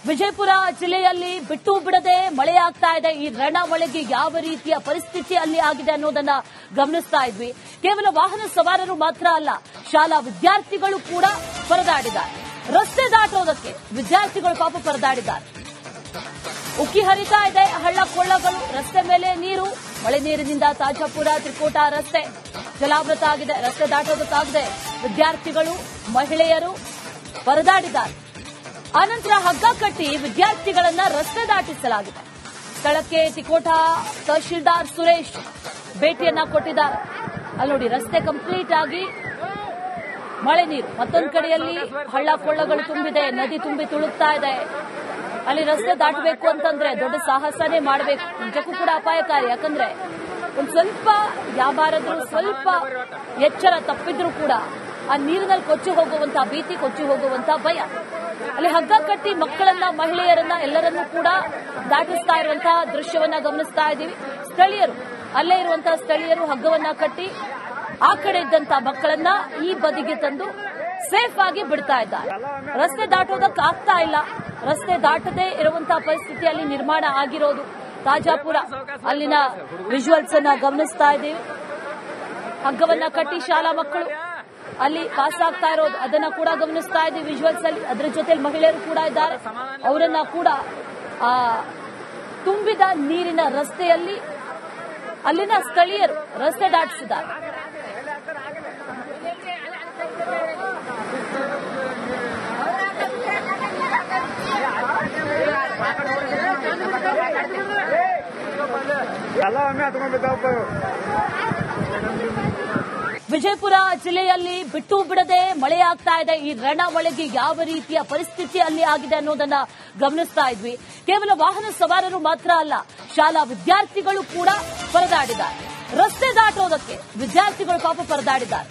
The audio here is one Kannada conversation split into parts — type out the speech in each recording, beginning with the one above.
ವಿಜಯಪುರ ಜಿಲ್ಲೆಯಲ್ಲಿ ಬಿಟ್ಟು ಬಿಡದೆ ಮಳೆಯಾಗ್ತಾ ಇದೆ. ಈ ರಣ ಮಳೆಗೆ ಯಾವ ರೀತಿಯ ಪರಿಸ್ಥಿತಿ ಅಲ್ಲಿ ಆಗಿದೆ ಅನ್ನೋದನ್ನ ಗಮನಿಸ್ತಾ ಇದ್ವಿ. ಕೇವಲ ವಾಹನ ಸವಾರರು ಮಾತ್ರ ಅಲ್ಲ, ಶಾಲಾ ವಿದ್ಯಾರ್ಥಿಗಳು ಕೂಡ ಪರದಾಡಿದ್ದಾರೆ. ರಸ್ತೆ ದಾಟೋದಕ್ಕೆ ವಿದ್ಯಾರ್ಥಿಗಳು ಪಾಪ ಪರದಾಡಿದ್ದಾರೆ. ಉಕ್ಕಿ ಹರಿತಾ ಇದೆ, ಹಳ್ಳ ಕೊಳ್ಳಗಳು, ರಸ್ತೆ ಮೇಲೆ ನೀರು, ಮಳೆ ನೀರಿನಿಂದ ತಾಜಾಪುರ ತ್ರಿಕೋಟ ರಸ್ತೆ ಜಲಾವೃತ ಆಗಿದೆ. ರಸ್ತೆ ದಾಟೋದಕ್ಕಾಗದೆ ವಿದ್ಯಾರ್ಥಿಗಳು, ಮಹಿಳೆಯರು ಪರದಾಡಿದ್ದಾರೆ. ಆನಂತರ ಹಗ್ಗ ಕಟ್ಟಿ ವಿದ್ಯಾರ್ಥಿಗಳನ್ನ ರಸ್ತೆ ದಾಟಿಸಲಾಗಿದೆ. ಸ್ಥಳಕ್ಕೆ ತಿಕೋಟ ತಹಶೀಲ್ದಾರ್ ಸುರೇಶ್ ಭೇಟಿಯನ್ನ ಕೊಟ್ಟಿದ್ದಾರೆ. ಅಲ್ಲಿ ನೋಡಿ, ರಸ್ತೆ ಕಂಪ್ಲೀಟ್ ಆಗಿ ಮಳೆ ನೀರು, ಮತ್ತೊಂದು ಕಡೆಯಲ್ಲಿ ಹಳ್ಳ ಕೊಳ್ಳಗಳು ತುಂಬಿದೆ, ನದಿ ತುಂಬಿ ತುಳುಕ್ತಾ ಇದೆ. ಅಲ್ಲಿ ರಸ್ತೆ ದಾಟಬೇಕು ಅಂತಂದ್ರೆ ದೊಡ್ಡ ಸಾಹಸನೇ ಮಾಡಬೇಕು. ನಿಜಕ್ಕೂ ಕೂಡ ಅಪಾಯಕಾರಿ. ಯಾಕಂದ್ರೆ ಒಂದ್ ಸ್ವಲ್ಪ ಯಾವಾರಾದ್ರೂ ಸ್ವಲ್ಪ ಎಚ್ಚರ ತಪ್ಪಿದ್ರೂ ಕೂಡ ಆ ನೀರಿನಲ್ಲಿ ಕೊಚ್ಚಿ ಹೋಗುವಂತಹ ಭೀತಿ, ಕೊಚ್ಚಿ ಹೋಗುವಂತಹ ಭಯ. ಅಲ್ಲಿ ಹಗ್ಗ ಕಟ್ಟಿ ಮಕ್ಕಳನ್ನ, ಮಹಿಳೆಯರನ್ನ ಎಲ್ಲರನ್ನೂ ಕೂಡ ದಾಟಿಸ್ತಾ ಇರುವಂತಹ ದೃಶ್ಯವನ್ನ ಗಮನಿಸ್ತಾ ಇದ್ದೀವಿ. ಸ್ಥಳೀಯರು, ಅಲ್ಲೇ ಇರುವಂತಹ ಸ್ಥಳೀಯರು ಹಗ್ಗವನ್ನ ಕಟ್ಟಿ ಆ ಕಡೆ ಇದ್ದಂತಹ ಮಕ್ಕಳನ್ನ ಈ ಬದಿಗೆ ತಂದು ಸೇಫ್ ಆಗಿ ಬಿಡ್ತಾ ಇದ್ದಾರೆ. ರಸ್ತೆ ದಾಟೋದಕ್ಕಾಗ್ತಾ ಇಲ್ಲ. ರಸ್ತೆ ದಾಟದೇ ಇರುವಂತಹ ಪರಿಸ್ಥಿತಿ ಅಲ್ಲಿ ನಿರ್ಮಾಣ ಆಗಿರೋದು. ತಾಜಾಪುರ ಅಲ್ಲಿನ ವಿಜುವಲ್ಸ್ ಅನ್ನ ಗಮನಿಸ್ತಾ ಇದ್ದೀವಿ. ಹಗ್ಗವನ್ನ ಕಟ್ಟಿ ಶಾಲಾ ಮಕ್ಕಳು ಅಲ್ಲಿ ಪಾಸ್ ಆಗ್ತಾ ಇರೋದು, ಅದನ್ನ ಕೂಡ ಗಮನಿಸ್ತಾ ಇದ್ದೀವಿ ವಿಜುವಲ್ಸ್ ಅಲ್ಲಿ. ಅದರ ಜೊತೆ ಮಹಿಳೆಯರು ಕೂಡ ಇದ್ದಾರೆ. ಅವರನ್ನ ಕೂಡ ತುಂಬಿದ ನೀರಿನ ರಸ್ತೆಯಲ್ಲಿ ಅಲ್ಲಿನ ಸ್ಥಳೀಯರು ರಸ್ತೆ ದಾಟಿಸಿದ್ದಾರೆ. ವಿಜಯಪುರ ಜಿಲ್ಲೆಯಲ್ಲಿ ಬಿಟ್ಟು ಬಿಡದೆ ಮಳೆಯಾಗ್ತಾ ಇದೆ. ಈ ರಣ ಮಳೆಗೆ ಯಾವ ರೀತಿಯ ಪರಿಸ್ಥಿತಿ ಅಲ್ಲಿ ಆಗಿದೆ ಅನ್ನೋದನ್ನ ಗಮನಿಸ್ತಾ ಇದ್ವಿ. ಕೇವಲ ವಾಹನ ಸವಾರರು ಮಾತ್ರ ಅಲ್ಲ, ಶಾಲಾ ವಿದ್ಯಾರ್ಥಿಗಳು ಕೂಡ ಪರದಾಡಿದ್ದಾರೆ. ರಸ್ತೆ ದಾಟೋದಕ್ಕೆ ವಿದ್ಯಾರ್ಥಿಗಳು ಪಾಪ ಪರದಾಡಿದ್ದಾರೆ.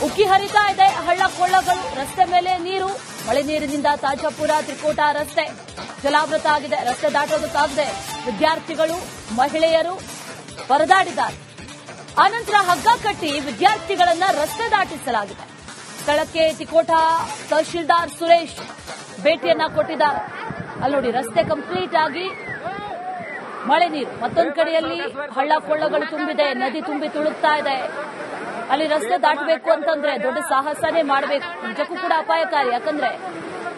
ಉಕ್ಕಿ ಹರಿತಾ ಇದೆ, ಹಳ್ಳ ಕೊಳ್ಳಗಳು, ರಸ್ತೆ ಮೇಲೆ ನೀರು, ಮಳೆ ನೀರಿನಿಂದ ತಾಜಾಪುರ ತ್ರಿಕೋಟ ರಸ್ತೆ ಜಲಾವೃತ ಆಗಿದೆ. ರಸ್ತೆ ದಾಟೋದಕ್ಕಾಗದೆ ವಿದ್ಯಾರ್ಥಿಗಳು, ಮಹಿಳೆಯರು ಪರದಾಡಿದ್ದಾರೆ. ಆನಂತರ ಹಗ್ಗ ಕಟ್ಟಿ ವಿದ್ಯಾರ್ಥಿಗಳನ್ನ ರಸ್ತೆ ದಾಟಿಸಲಾಗಿದೆ. ಸ್ಥಳಕ್ಕೆ ತಿಕೋಟ ತಹಶೀಲ್ದಾರ್ ಸುರೇಶ್ ಭೇಟಿಯನ್ನ ಕೊಟ್ಟಿದ್ದಾರೆ. ಅಲ್ಲಿ ನೋಡಿ, ರಸ್ತೆ ಕಂಪ್ಲೀಟ್ ಆಗಿ ಮಳೆ ನೀರು, ಮತ್ತೊಂದು ಕಡೆಯಲ್ಲಿ ಹಳ್ಳ ಕೊಳ್ಳಗಳು ತುಂಬಿದೆ, ನದಿ ತುಂಬಿ ತುಳುಕ್ತಾ ಇದೆ. ಅಲ್ಲಿ ರಸ್ತೆ ದಾಟಬೇಕು ಅಂತಂದ್ರೆ ದೊಡ್ಡ ಸಾಹಸನೇ ಮಾಡಬೇಕು. ನಿಜಕ್ಕೂ ಕೂಡ ಅಪಾಯಕಾರಿ. ಯಾಕಂದ್ರೆ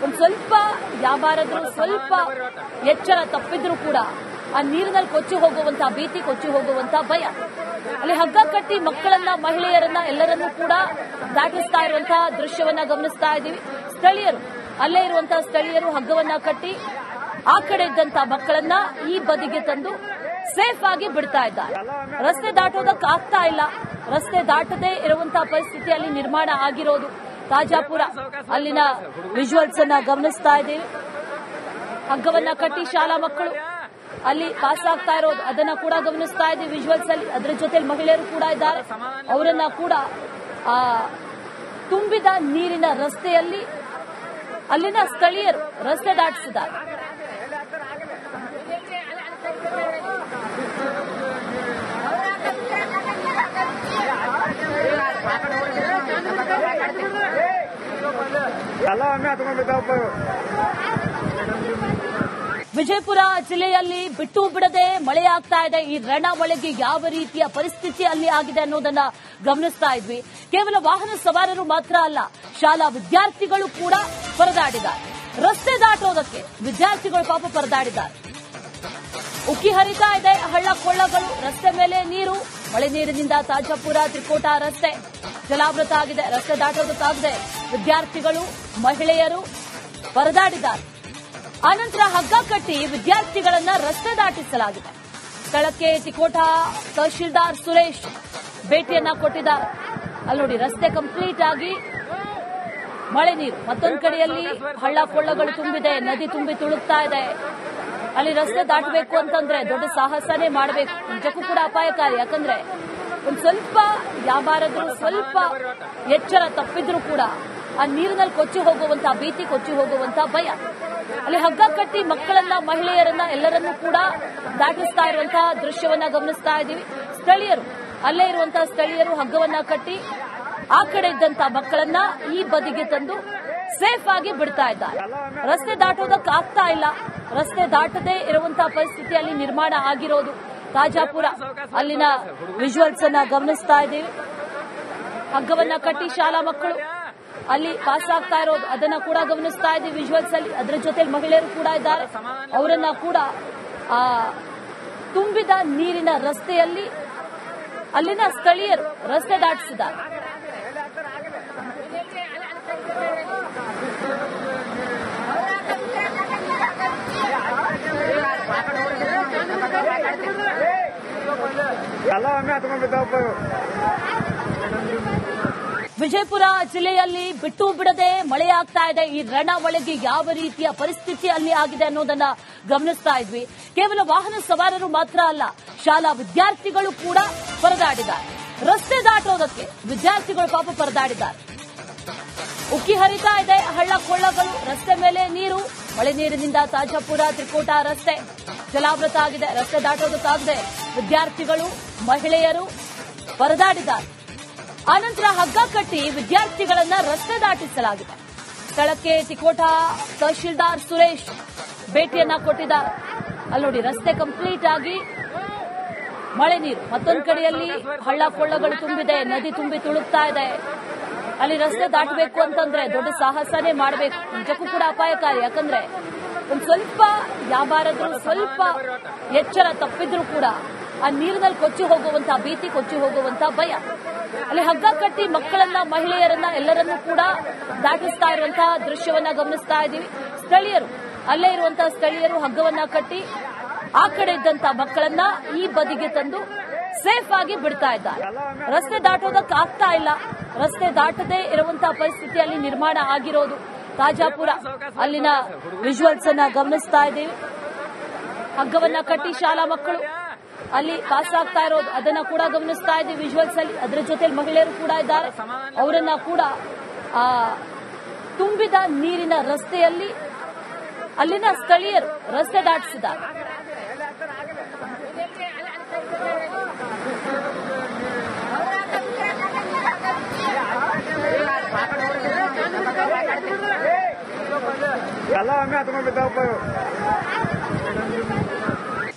ಒಂದ್ ಸ್ವಲ್ಪ ಯಾವಾರಾದ್ರೂ ಸ್ವಲ್ಪ ಎಚ್ಚರ ತಪ್ಪಿದ್ರೂ ಕೂಡ ಆ ನೀರಿನಲ್ಲಿ ಕೊಚ್ಚಿ ಹೋಗುವಂತಹ ಭೀತಿ, ಕೊಚ್ಚಿ ಹೋಗುವಂತಹ ಭಯ. ಅಲ್ಲಿ ಹಗ್ಗ ಕಟ್ಟಿ ಮಕ್ಕಳನ್ನ, ಮಹಿಳೆಯರನ್ನ ಎಲ್ಲರನ್ನೂ ಕೂಡ ದಾಟಿಸ್ತಾ ಇರುವಂತಹ ದೃಶ್ಯವನ್ನ ಗಮನಿಸ್ತಾ ಇದ್ದೀವಿ. ಸ್ಥಳೀಯರು, ಅಲ್ಲೇ ಇರುವಂತಹ ಸ್ಥಳೀಯರು ಹಗ್ಗವನ್ನ ಕಟ್ಟಿ ಆ ಕಡೆ ಇದ್ದಂತಹ ಮಕ್ಕಳನ್ನ ಈ ಬದಿಗೆ ತಂದು ಸೇಫ್ ಆಗಿ ಬಿಡ್ತಾ ಇದ್ದಾರೆ. ರಸ್ತೆ ದಾಟೋದಕ್ಕಾಗ್ತಾ ಇಲ್ಲ. ರಸ್ತೆ ದಾಟದೇ ಇರುವಂತಹ ಪರಿಸ್ಥಿತಿ ಅಲ್ಲಿ ನಿರ್ಮಾಣ ಆಗಿರೋದು. ತಾಜಾಪುರ ಅಲ್ಲಿನ ವಿಜುವಲ್ಸ್ ಅನ್ನ ಗಮನಿಸ್ತಾ ಇದ್ದೀವಿ. ಹಗ್ಗವನ್ನ ಕಟ್ಟಿ ಶಾಲಾ ಮಕ್ಕಳು ಅಲ್ಲಿ ಪಾಸ್ ಆಗ್ತಾ ಇರೋದು, ಅದನ್ನ ಕೂಡ ಗಮನಿಸ್ತಾ ಇದ್ದೀವಿ ವಿಜುವಲ್ಸ್ ಅಲ್ಲಿ. ಅದರ ಜೊತೆ ಮಹಿಳೆಯರು ಕೂಡ ಇದ್ದಾರೆ. ಅವರನ್ನ ಕೂಡ ತುಂಬಿದ ನೀರಿನ ರಸ್ತೆಯಲ್ಲಿ ಅಲ್ಲಿನ ಸ್ಥಳೀಯರು ರಸ್ತೆ ದಾಟಿಸಿದ್ದಾರೆ. ವಿಜಯಪುರ ಜಿಲ್ಲೆಯಲ್ಲಿ ಬಿಟ್ಟು ಬಿಡದೆ ಮಳೆಯಾಗ್ತಾ ಇದೆ. ಈ ರಣ ಮಳೆಗೆ ಯಾವ ರೀತಿಯ ಪರಿಸ್ಥಿತಿ ಅಲ್ಲಿ ಆಗಿದೆ ಅನ್ನೋದನ್ನ ಗಮನಿಸ್ತಾ ಇದ್ವಿ. ಕೇವಲ ವಾಹನ ಸವಾರರು ಮಾತ್ರ ಅಲ್ಲ, ಶಾಲಾ ವಿದ್ಯಾರ್ಥಿಗಳು ಕೂಡ ಪರದಾಡಿದ್ದಾರೆ. ರಸ್ತೆ ದಾಟೋದಕ್ಕೆ ವಿದ್ಯಾರ್ಥಿಗಳು ಪಾಪ ಪರದಾಡಿದ್ದಾರೆ. ಉಕ್ಕಿ ಹರಿತಾ ಇದೆ, ಹಳ್ಳ ಕೊಳ್ಳಗಳು, ರಸ್ತೆ ಮೇಲೆ ನೀರು, ಮಳೆ ನೀರಿನಿಂದ ತಾಜಾಪುರ ತ್ರಿಕೋಟ ರಸ್ತೆ ಜಲಾವೃತ ಆಗಿದೆ. ರಸ್ತೆ ದಾಟೋದಕ್ಕಾಗದೆ ವಿದ್ಯಾರ್ಥಿಗಳು, ಮಹಿಳೆಯರು ಪರದಾಡಿದ್ದಾರೆ. ಆನಂತರ ಹಗ್ಗ ಕಟ್ಟಿ ವಿದ್ಯಾರ್ಥಿಗಳನ್ನ ರಸ್ತೆ ದಾಟಿಸಲಾಗಿದೆ. ಸ್ಥಳಕ್ಕೆ ತಿಕೋಟ ತಹಶೀಲ್ದಾರ್ ಸುರೇಶ್ ಭೇಟಿಯನ್ನ ಕೊಟ್ಟಿದ್ದಾರೆ. ಅಲ್ಲಿ ನೋಡಿ, ರಸ್ತೆ ಕಂಪ್ಲೀಟ್ ಆಗಿ ಮಳೆ ನೀರು, ಮತ್ತೊಂದು ಕಡೆಯಲ್ಲಿ ಹಳ್ಳ ಕೊಳ್ಳಗಳು ತುಂಬಿದೆ, ನದಿ ತುಂಬಿ ತುಳುಕ್ತಾ ಇದೆ. ಅಲ್ಲಿ ರಸ್ತೆ ದಾಟಬೇಕು ಅಂತಂದ್ರೆ ದೊಡ್ಡ ಸಾಹಸನೇ ಮಾಡಬೇಕು. ನಿಜಕ್ಕೂ ಕೂಡ ಅಪಾಯಕಾರಿ. ಯಾಕಂದ್ರೆ ಒಂದ್ ಸ್ವಲ್ಪ ಯಾವಾರಾದ್ರೂ ಸ್ವಲ್ಪ ಎಚ್ಚರ ತಪ್ಪಿದ್ರೂ ಕೂಡ ಆ ನೀರಿನಲ್ಲಿ ಕೊಚ್ಚಿ ಹೋಗುವಂತಹ ಭೀತಿ, ಕೊಚ್ಚಿ ಹೋಗುವಂತಹ ಭಯ. ಅಲ್ಲಿ ಹಗ್ಗ ಕಟ್ಟಿ ಮಕ್ಕಳನ್ನ, ಮಹಿಳೆಯರನ್ನ ಎಲ್ಲರನ್ನೂ ಕೂಡ ದಾಟಿಸ್ತಾ ಇರುವಂತಹ ದೃಶ್ಯವನ್ನ ಗಮನಿಸ್ತಾ ಇದ್ದೀವಿ. ಸ್ಥಳೀಯರು, ಅಲ್ಲೇ ಇರುವಂತಹ ಸ್ಥಳೀಯರು ಹಗ್ಗವನ್ನ ಕಟ್ಟಿ ಆ ಕಡೆ ಇದ್ದಂತಹ ಮಕ್ಕಳನ್ನ ಈ ಬದಿಗೆ ತಂದು ಸೇಫ್ ಆಗಿ ಬಿಡ್ತಾ ಇದ್ದಾರೆ. ರಸ್ತೆ ದಾಟೋದಕ್ಕಾಗ್ತಾ ಇಲ್ಲ. ರಸ್ತೆ ದಾಟದೇ ಇರುವಂತಹ ಪರಿಸ್ಥಿತಿಯಲ್ಲಿ ನಿರ್ಮಾಣ ಆಗಿರೋದು. ತಾಜಾಪುರ ಅಲ್ಲಿನ ವಿಜುವಲ್ಸ್ ಅನ್ನ ಗಮನಿಸ್ತಾ ಇದ್ದೀವಿ. ಹಗ್ಗವನ್ನ ಕಟ್ಟಿ ಶಾಲಾ ಮಕ್ಕಳು ಅಲ್ಲಿ ಪಾಸ್ ಆಗ್ತಾ ಇರೋದು ಅದನ್ನ ಕೂಡ ಗಮನಿಸ್ತಾ ಇದ್ದೀವಿ ವಿಜುವಲ್ಸ್ ಅಲ್ಲಿ. ಅದರ ಜೊತೆ ಮಹಿಳೆಯರು ಕೂಡ ಇದ್ದಾರೆ. ಅವರನ್ನ ಕೂಡ ತುಂಬಿದ ನೀರಿನ ರಸ್ತೆಯಲ್ಲಿ ಅಲ್ಲಿನ ಸ್ಥಳೀಯರು ರಸ್ತೆ ದಾಟಿಸಿದ್ದಾರೆ. ವಿಜಯಪುರ ಜಿಲ್ಲೆಯಲ್ಲಿ ಬಿಟ್ಟು ಬಿಡದೆ ಮಳೆಯಾಗ್ತಾ ಇದೆ. ಈ ರಣ ಒಳಗೆ ಯಾವ ರೀತಿಯ ಪರಿಸ್ಥಿತಿ ಅಲ್ಲಿ ಆಗಿದೆ ಅನ್ನೋದನ್ನ ಗಮನಿಸ್ತಾ ಇದ್ವಿ. ಕೇವಲ ವಾಹನ ಸವಾರರು ಮಾತ್ರ ಅಲ್ಲ, ಶಾಲಾ ವಿದ್ಯಾರ್ಥಿಗಳು ಕೂಡ ಪರದಾಡಿದ್ದಾರೆ. ರಸ್ತೆ ದಾಟೋದಕ್ಕೆ ವಿದ್ಯಾರ್ಥಿಗಳು ಪಾಪ ಪರದಾಡಿದ್ದಾರೆ. ಉಕ್ಕಿ ಹರಿತಾ ಇದೆ, ಹಳ್ಳ ಕೊಳ್ಳಗಳು, ರಸ್ತೆ ಮೇಲೆ ನೀರು. ಮಳೆ ನೀರಿನಿಂದ ತಾಜಾಪುರ ತ್ರಿಕೋಟ ರಸ್ತೆ ಜಲಾವೃತ ಆಗಿದೆ. ರಸ್ತೆ ದಾಟೋದಕ್ಕಾಗದೆ ವಿದ್ಯಾರ್ಥಿಗಳು ಮಹಿಳೆಯರು ಪರದಾಡಿದ್ದಾರೆ. ಆನಂತರ ಹಗ್ಗ ಕಟ್ಟಿ ವಿದ್ಯಾರ್ಥಿಗಳನ್ನ ರಸ್ತೆ ದಾಟಿಸಲಾಗಿದೆ. ಸ್ಥಳಕ್ಕೆ ತಿಕೋಟ ತಹಶೀಲ್ದಾರ್ ಸುರೇಶ್ ಭೇಟಿಯನ್ನ ಕೊಟ್ಟಿದ್ದಾರೆ. ಅಲ್ಲಿ ನೋಡಿ, ರಸ್ತೆ ಕಂಪ್ಲೀಟ್ ಆಗಿ ಮಳೆ ನೀರು. ಮತ್ತೊಂದು ಕಡೆಯಲ್ಲಿ ಹಳ್ಳ ಕೊಳ್ಳಗಳು ತುಂಬಿದೆ, ನದಿ ತುಂಬಿ ತುಳುಕ್ತಾ ಇದೆ. ಅಲ್ಲಿ ರಸ್ತೆ ದಾಟಬೇಕು ಅಂತಂದ್ರೆ ದೊಡ್ಡ ಸಾಹಸನೇ ಮಾಡಬೇಕು. ನಿಜಕ್ಕೂ ಕೂಡ ಅಪಾಯಕಾರಿ. ಯಾಕಂದ್ರೆ ಒಂದ್ ಸ್ವಲ್ಪ ಯಾವಾರಾದ್ರೂ ಸ್ವಲ್ಪ ಎಚ್ಚರ ತಪ್ಪಿದ್ರೂ ಕೂಡ ಆ ನೀರಿನಲ್ಲಿ ಕೊಚ್ಚಿ ಹೋಗುವಂತಹ ಭೀತಿ, ಕೊಚ್ಚಿ ಹೋಗುವಂತಹ ಭಯ. ಅಲ್ಲಿ ಹಗ್ಗ ಕಟ್ಟಿ ಮಕ್ಕಳನ್ನ, ಮಹಿಳೆಯರನ್ನ ಎಲ್ಲರನ್ನೂ ಕೂಡ ದಾಟಿಸ್ತಾ ಇರುವಂತಹ ದೃಶ್ಯವನ್ನ ಗಮನಿಸ್ತಾ ಇದ್ದೀವಿ. ಸ್ಥಳೀಯರು, ಅಲ್ಲೇ ಇರುವಂತಹ ಸ್ಥಳೀಯರು ಹಗ್ಗವನ್ನ ಕಟ್ಟಿ ಆ ಕಡೆ ಇದ್ದಂತಹ ಮಕ್ಕಳನ್ನ ಈ ಬದಿಗೆ ತಂದು ಸೇಫ್ ಆಗಿ ಬಿಡ್ತಾ ಇದ್ದಾರೆ. ರಸ್ತೆ ದಾಟೋದಕ್ಕಾಗ್ತಾ ಇಲ್ಲ. ರಸ್ತೆ ದಾಟದೇ ಇರುವಂತಹ ಪರಿಸ್ಥಿತಿಯಲ್ಲಿ ನಿರ್ಮಾಣ ಆಗಿರೋದು. ತಾಜಾಪುರ ಅಲ್ಲಿನ ವಿಜುವಲ್ಸ್ ಅನ್ನ ಗಮನಿಸ್ತಾ ಇದ್ದೀವಿ. ಹಗ್ಗವನ್ನ ಕಟ್ಟಿ ಶಾಲಾ ಮಕ್ಕಳು ಅಲ್ಲಿ ಪಾಸ್ ಆಗ್ತಾ ಇರೋದು ಅದನ್ನ ಕೂಡ ಗಮನಿಸ್ತಾ ಇದ್ದೀವಿ ವಿಜುವಲ್ಸ್ ಅಲ್ಲಿ. ಅದರ ಜೊತೆ ಮಹಿಳೆಯರು ಕೂಡ ಇದ್ದಾರೆ. ಅವರನ್ನ ಕೂಡ ತುಂಬಿದ ನೀರಿನ ರಸ್ತೆಯಲ್ಲಿ ಅಲ್ಲಿನ ಸ್ಥಳೀಯರು ರಸ್ತೆ ದಾಟಿಸಿದ್ದಾರೆ.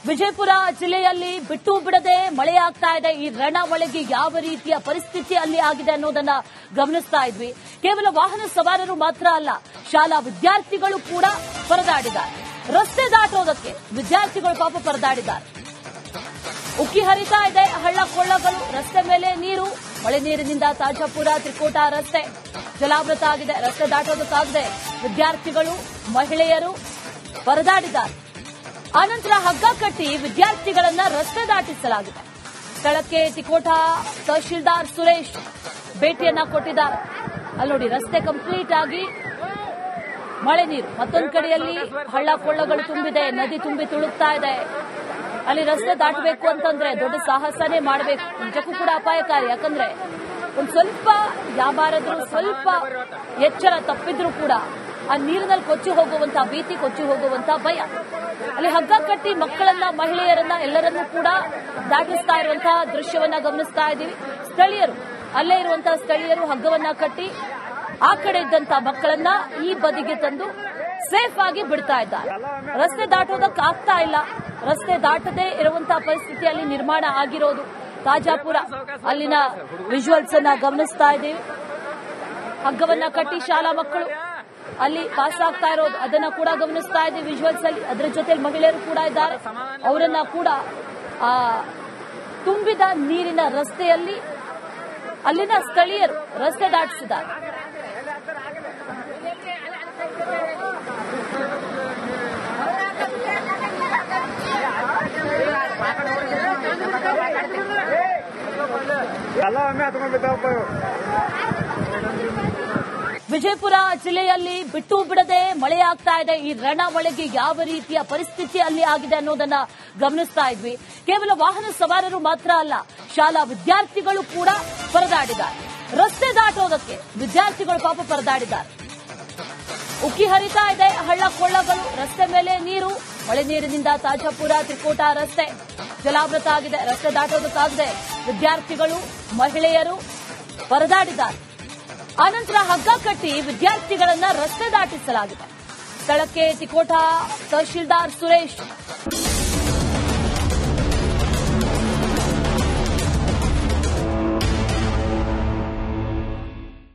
ವಿಜಯಪುರ ಜಿಲ್ಲೆಯಲ್ಲಿ ಬಿಟ್ಟು ಬಿಡದೆ ಮಳೆಯಾಗ್ತಾ ಇದೆ. ಈ ರಣ ಒಳಗೆ ಯಾವ ರೀತಿಯ ಪರಿಸ್ಥಿತಿ ಅಲ್ಲಿ ಆಗಿದೆ ಅನ್ನೋದನ್ನ ಗಮನಿಸ್ತಾ ಇದ್ವಿ. ಕೇವಲ ವಾಹನ ಸವಾರರು ಮಾತ್ರ ಅಲ್ಲ, ಶಾಲಾ ವಿದ್ಯಾರ್ಥಿಗಳು ಕೂಡ ಪರದಾಡಿದ್ದಾರೆ. ರಸ್ತೆ ದಾಟೋದಕ್ಕೆ ವಿದ್ಯಾರ್ಥಿಗಳು ಪಾಪ ಪರದಾಡಿದ್ದಾರೆ. ಉಕ್ಕಿ ಹರಿತಾ ಇದೆ, ಹಳ್ಳ ಕೊಳ್ಳಗಳು, ರಸ್ತೆ ಮೇಲೆ ನೀರು. ಮಳೆ ನೀರಿನಿಂದ ತಾಜಾಪುರ ತ್ರಿಕೋಟ ರಸ್ತೆ ಜಲಾವೃತ ಆಗಿದೆ. ರಸ್ತೆ ದಾಟೋದಕ್ಕಾಗದೆ ವಿದ್ಯಾರ್ಥಿಗಳು ಮಹಿಳೆಯರು ಪರದಾಡಿದ್ದಾರೆ. ಆನಂತರ ಹಗ್ಗ ಕಟ್ಟಿ ವಿದ್ಯಾರ್ಥಿಗಳನ್ನ ರಸ್ತೆ ದಾಟಿಸಲಾಗಿದೆ. ಸ್ಥಳಕ್ಕೆ ತಿಕೋಟ ತಹಶೀಲ್ದಾರ್ ಸುರೇಶ್ ಭೇಟಿಯನ್ನ ಕೊಟ್ಟಿದ್ದಾರೆ. ಅಲ್ಲಿ ನೋಡಿ, ರಸ್ತೆ ಕಂಪ್ಲೀಟ್ ಆಗಿ ಮಳೆ ನೀರು. ಮತ್ತೊಂದು ಕಡೆಯಲ್ಲಿ ಹಳ್ಳ ಕೊಳ್ಳಗಳು ತುಂಬಿದೆ, ನದಿ ತುಂಬಿ ತುಳುಕ್ತಾ ಇದೆ. ಅಲ್ಲಿ ರಸ್ತೆ ದಾಟಬೇಕು ಅಂತಂದ್ರೆ ದೊಡ್ಡ ಸಾಹಸನೇ ಮಾಡಬೇಕು. ನಿಜಕ್ಕೂ ಕೂಡ ಅಪಾಯಕಾರಿ. ಯಾಕಂದ್ರೆ ಒಂದ್ ಸ್ವಲ್ಪ ಯಾವಾರಾದ್ರೂ ಸ್ವಲ್ಪ ಎಚ್ಚರ ತಪ್ಪಿದ್ರೂ ಕೂಡ ಆ ನೀರಿನಲ್ಲಿ ಕೊಚ್ಚಿ ಹೋಗುವಂತಹ ಭೀತಿ, ಕೊಚ್ಚಿ ಹೋಗುವಂತಹ ಭಯ. ಅಲ್ಲಿ ಹಗ್ಗ ಕಟ್ಟಿ ಮಕ್ಕಳನ್ನ, ಮಹಿಳೆಯರನ್ನ ಎಲ್ಲರನ್ನೂ ಕೂಡ ದಾಟಿಸ್ತಾ ಇರುವಂತಹ ದೃಶ್ಯವನ್ನ ಗಮನಿಸ್ತಾ ಇದ್ದೀವಿ. ಸ್ಥಳೀಯರು, ಅಲ್ಲೇ ಇರುವಂತಹ ಸ್ಥಳೀಯರು ಹಗ್ಗವನ್ನ ಕಟ್ಟಿ ಆ ಕಡೆ ಇದ್ದಂತಹ ಮಕ್ಕಳನ್ನ ಈ ಬದಿಗೆ ತಂದು ಸೇಫ್ ಆಗಿ ಬಿಡ್ತಾ ಇದ್ದಾರೆ. ರಸ್ತೆ ದಾಟೋದಕ್ಕಾಗ್ತಾ ಇಲ್ಲ. ರಸ್ತೆ ದಾಟದೇ ಇರುವಂತಹ ಪರಿಸ್ಥಿತಿಯಲ್ಲಿ ನಿರ್ಮಾಣ ಆಗಿರೋದು. ತಾಜಾಪುರ ಅಲ್ಲಿನ ವಿಜುವಲ್ಸ್ ಅನ್ನ ಗಮನಿಸ್ತಾ ಇದ್ದೀವಿ. ಹಗ್ಗವನ್ನ ಕಟ್ಟಿ ಶಾಲಾ ಮಕ್ಕಳು ಅಲ್ಲಿ ಪಾಸ್ ಆಗ್ತಾ ಇರೋದು ಅದನ್ನ ಕೂಡ ಗಮನಿಸ್ತಾ ಇದ್ದೀವಿ ವಿಜುವಲ್ಸ್ ಅಲ್ಲಿ. ಅದರ ಜೊತೆ ಮಹಿಳೆಯರು ಕೂಡ ಇದ್ದಾರೆ. ಅವರನ್ನ ಕೂಡ ತುಂಬಿದ ನೀರಿನ ರಸ್ತೆಯಲ್ಲಿ ಅಲ್ಲಿನ ಸ್ಥಳೀಯರು ರಸ್ತೆ ದಾಟಿಸಿದ್ದಾರೆ. ವಿಜಯಪುರ ಜಿಲ್ಲೆಯಲ್ಲಿ ಬಿಟ್ಟು ಬಿಡದೆ ಮಳೆಯಾಗ್ತಾ ಇದೆ. ಈ ರಣ ಒಳಗೆ ಯಾವ ರೀತಿಯ ಪರಿಸ್ಥಿತಿ ಅಲ್ಲಿ ಆಗಿದೆ ಅನ್ನೋದನ್ನ ಗಮನಿಸ್ತಾ ಇದ್ವಿ. ಕೇವಲ ವಾಹನ ಸವಾರರು ಮಾತ್ರ ಅಲ್ಲ, ಶಾಲಾ ವಿದ್ಯಾರ್ಥಿಗಳು ಕೂಡ ಪರದಾಡಿದ್ದಾರೆ. ರಸ್ತೆ ದಾಟೋದಕ್ಕೆ ವಿದ್ಯಾರ್ಥಿಗಳು ಪಾಪ ಪರದಾಡಿದ್ದಾರೆ. ಉಕ್ಕಿ ಹರಿತಾ ಇದೆ, ಹಳ್ಳ ಕೊಳ್ಳಗಳು, ರಸ್ತೆ ಮೇಲೆ ನೀರು. ಮಳೆ ನೀರಿನಿಂದ ತಾಜಾಪುರ ತ್ರಿಕೋಟ ರಸ್ತೆ ಜಲಾವೃತ ಆಗಿದೆ. ರಸ್ತೆ ದಾಟೋದಕ್ಕಾಗದೆ ವಿದ್ಯಾರ್ಥಿಗಳು, ಮಹಿಳೆಯರು ಪರದಾಡಿದ್ದಾರೆ. ಆನಂತರ ಹಗ್ಗ ಕಟ್ಟಿ ವಿದ್ಯಾರ್ಥಿಗಳನ್ನ ರಸ್ತೆ ದಾಟಿಸಲಾಗಿದೆ. ಸ್ಥಳಕ್ಕೆ ತಿಕೋಟಾ ತಹಶೀಲ್ದಾರ್ ಸುರೇಶ್